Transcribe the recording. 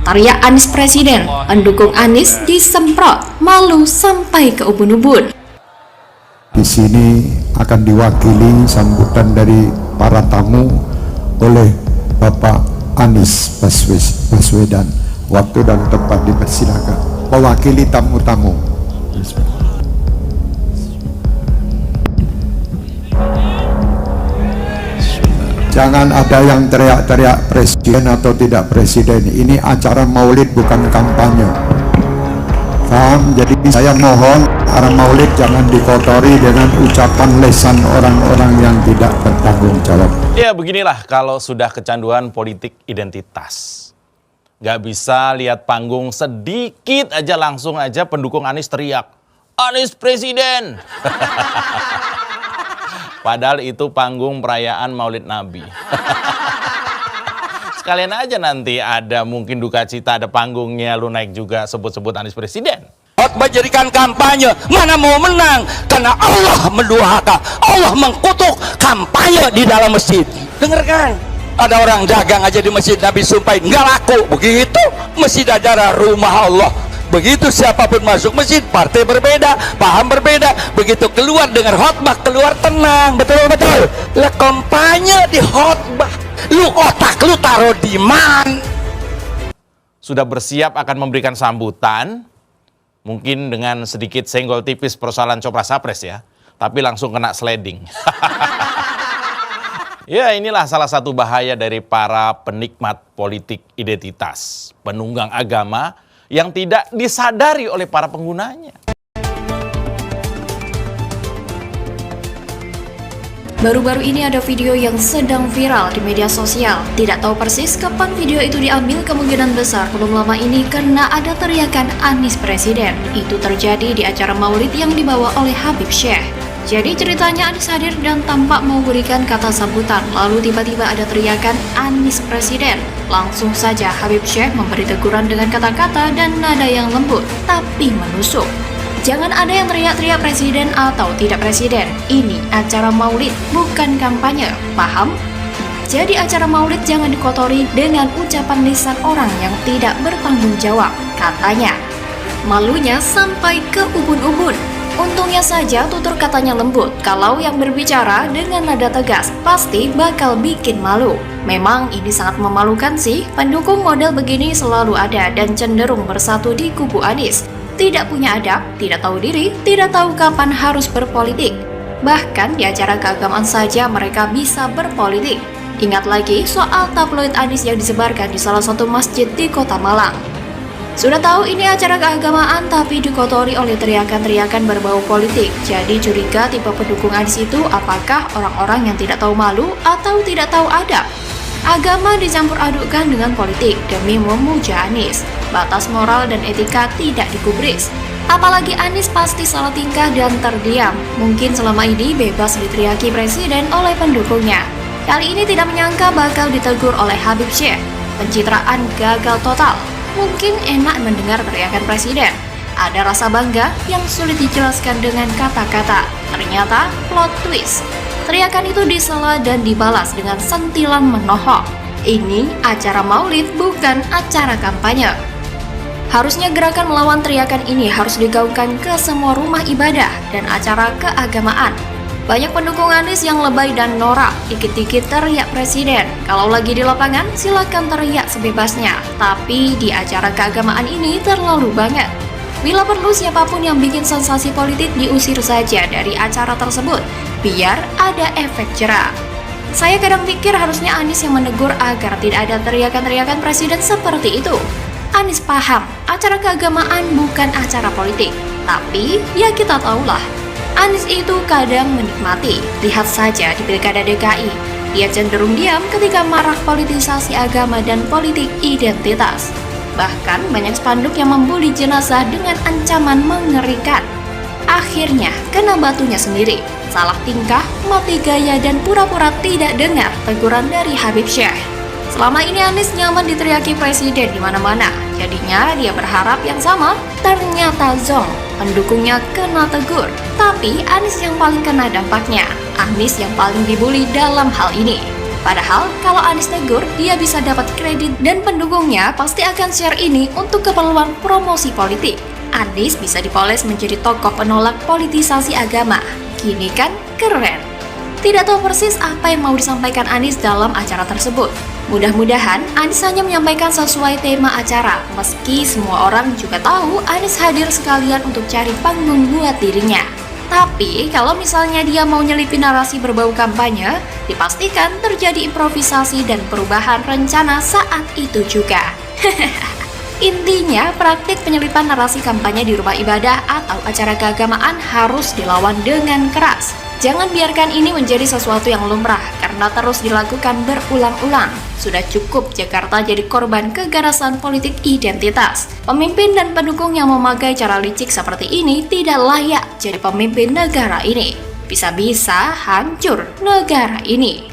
Teriak Anies Presiden, pendukung Anies disemprot, malu sampai ke ubun-ubun. Di sini akan diwakili sambutan dari para tamu oleh Bapak Anies Baswedan. Waktu dan tempat dipersilakan. Mewakili tamu-tamu. Jangan ada yang teriak-teriak presiden atau tidak presiden. Ini acara maulid bukan kampanye. Paham? Jadi saya mohon acara maulid jangan dikotori dengan ucapan lesan orang-orang yang tidak bertanggung jawab. Ya beginilah kalau sudah kecanduan politik identitas. Gak bisa lihat panggung sedikit aja langsung aja pendukung Anies teriak, Anies Presiden. Padahal itu panggung perayaan Maulid Nabi. Sekalian aja nanti ada mungkin duka cita, ada panggungnya, lu naik juga sebut-sebut Anies Presiden. Khotbah jadikan kampanye, mana mau menang? Karena Allah menduhaka, Allah mengkutuk kampanye di dalam masjid. Dengarkan, ada orang dagang aja di masjid, Nabi sumpahin nggak laku. Begitu, masjid adalah rumah Allah. Begitu siapapun masuk masjid, partai berbeda, paham berbeda. Begitu keluar dengar khotbah, keluar tenang, betul-betul. Lah kampanye di khotbah, lu otak lu taruh di mana? Sudah bersiap akan memberikan sambutan, mungkin dengan sedikit senggol tipis persoalan copras-capres ya, tapi langsung kena sliding. Ya inilah salah satu bahaya dari para penikmat politik identitas, penunggang agama, yang tidak disadari oleh para penggunanya. Baru-baru ini ada video yang sedang viral di media sosial. Tidak tahu persis kapan video itu diambil, kemungkinan besar belum lama ini karena ada teriakan Anies Presiden. Itu terjadi di acara maulid yang dibawa oleh Habib Syekh. Jadi ceritanya Anies hadir dan tampak mau berikan kata sambutan, lalu tiba-tiba ada teriakan Anies Presiden. Langsung saja Habib Syekh memberi teguran dengan kata-kata dan nada yang lembut, tapi menusuk. Jangan ada yang teriak-teriak presiden atau tidak presiden. Ini acara maulid, bukan kampanye, paham? Jadi acara maulid jangan dikotori dengan ucapan lisan orang yang tidak bertanggung jawab, katanya. Malunya sampai ke ubun-ubun. Untungnya saja tutur katanya lembut, kalau yang berbicara dengan nada tegas pasti bakal bikin malu. Memang ini sangat memalukan sih, pendukung model begini selalu ada dan cenderung bersatu di kubu Anies. Tidak punya adab, tidak tahu diri, tidak tahu kapan harus berpolitik. Bahkan di acara keagamaan saja mereka bisa berpolitik. Ingat lagi soal tabloid Anies yang disebarkan di salah satu masjid di Kota Malang. Sudah tahu ini acara keagamaan tapi dikotori oleh teriakan-teriakan berbau politik. Jadi curiga tipe pendukung Anies itu apakah orang-orang yang tidak tahu malu atau tidak tahu adab. Agama dicampur adukkan dengan politik demi memuja Anies. Batas moral dan etika tidak digubris. Apalagi Anies pasti salah tingkah dan terdiam. Mungkin selama ini bebas diteriaki presiden oleh pendukungnya. Kali ini tidak menyangka bakal ditegur oleh Habib Syekh. Pencitraan gagal total. Mungkin enak mendengar teriakan presiden. Ada rasa bangga yang sulit dijelaskan dengan kata-kata. Ternyata plot twist. Teriakan itu disela dan dibalas dengan sentilan menohok. Ini acara maulid bukan acara kampanye. Harusnya gerakan melawan teriakan ini harus digaungkan ke semua rumah ibadah dan acara keagamaan. Banyak pendukung Anies yang lebay dan norak, dikit-dikit teriak presiden. Kalau lagi di lapangan, silakan teriak sebebasnya. Tapi di acara keagamaan ini terlalu banget. Bila perlu siapapun yang bikin sensasi politik diusir saja dari acara tersebut, biar ada efek jera. Saya kadang pikir harusnya Anies yang menegur agar tidak ada teriakan-teriakan presiden seperti itu. Anies paham, acara keagamaan bukan acara politik. Tapi, ya kita tahulah, Anies itu kadang menikmati. Lihat saja di Pilkada DKI, dia cenderung diam ketika marak politisasi agama dan politik identitas. Bahkan banyak spanduk yang membuli jenazah dengan ancaman mengerikan. Akhirnya kena batunya sendiri. Salah tingkah, mati gaya dan pura-pura tidak dengar teguran dari Habib Syekh. Selama ini Anies nyaman diteriaki presiden di mana-mana. Jadinya dia berharap yang sama, ternyata zong. Pendukungnya kena tegur, tapi Anies yang paling kena dampaknya. Anies yang paling dibully dalam hal ini. Padahal kalau Anies tegur, dia bisa dapat kredit dan pendukungnya pasti akan share ini untuk keperluan promosi politik. Anies bisa dipoles menjadi tokoh penolak politisasi agama. Gini kan keren. Tidak tahu persis apa yang mau disampaikan Anies dalam acara tersebut. Mudah-mudahan Anies hanya menyampaikan sesuai tema acara, meski semua orang juga tahu Anies hadir sekalian untuk cari panggung buat dirinya. Tapi kalau misalnya dia mau nyelipin narasi berbau kampanye, dipastikan terjadi improvisasi dan perubahan rencana saat itu juga. Intinya, praktik penyelipan narasi kampanye di rumah ibadah atau acara keagamaan harus dilawan dengan keras. Jangan biarkan ini menjadi sesuatu yang lumrah karena terus dilakukan berulang-ulang. Sudah cukup Jakarta jadi korban keganasan politik identitas. Pemimpin dan pendukung yang memakai cara licik seperti ini tidak layak jadi pemimpin negara ini. Bisa-bisa hancur negara ini.